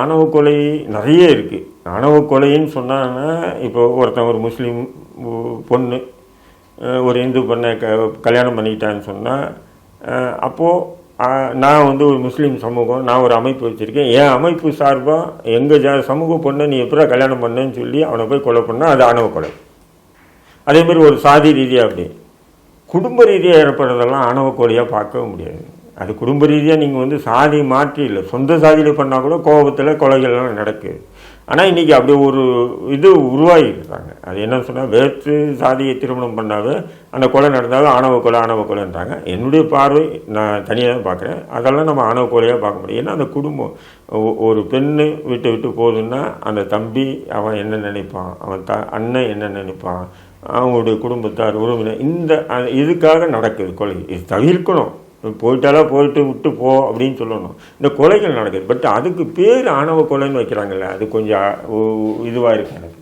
ஆணவ கொலை நிறைய இருக்குது. ஆணவ கொலைன்னு சொன்னாங்கன்னா, இப்போ ஒருத்தன் ஒரு முஸ்லீம் பொண்ணு ஒரு இந்து பொண்ணை கல்யாணம் பண்ணிக்கிட்டான்னு சொன்னால், அப்போது நான் வந்து ஒரு முஸ்லீம் சமூகம், நான் ஒரு அமைப்பு வச்சுருக்கேன், என் அமைப்பு சார்பாக எங்கள் சமூக பொண்ணை நீ எப்படா கல்யாணம் பண்ணேன்னு சொல்லி அவனை போய் கொலை பண்ணால் அது ஆணவ கொலை. அதேமாதிரி ஒரு சாதி ரீதியாக அப்படி குடும்ப ரீதியாக ஏற்படுறதெல்லாம் ஆணவ கொலையாக பார்க்கவே முடியாது. அது குடும்ப ரீதியாக நீங்கள் வந்து சாதி மாற்றி இல்லை, சொந்த சாதியில் பண்ணால் கூட கோபத்தில் கொலைகள்லாம் நடக்குது. ஆனால் இன்றைக்கி அப்படி ஒரு இது உருவாகிருக்காங்க. அது என்னன்னு சொன்னால், வேற்று சாதியை திருமணம் பண்ணாவே அந்த கொலை நடந்தாலும் ஆணவ கொலைன்றாங்க. என்னுடைய பார்வை, நான் தனியாக தான் பார்க்குறேன், அதெல்லாம் நம்ம ஆணவ கொலையாக பார்க்க முடியும். ஏன்னா அந்த குடும்பம், ஒரு பெண்ணு விட்டு போகுதுன்னா அந்த தம்பி அவன் என்ன நினைப்பான், அவன் அண்ணன் என்ன நினைப்பான், அவங்களுடைய குடும்பத்தார் உறவினர், இந்த இதுக்காக நடக்குது கொலை. இது தவிர்க்கணும். போயிட்டு விட்டு போ அப்படின்னு சொல்லணும். இந்த கொலைகள் நடக்குது. பட் அதுக்கு பேர் ஆணவ கொலைன்னு வைக்கிறாங்கல்ல, அது கொஞ்சம் இதுவாக இருக்கு எனக்கு.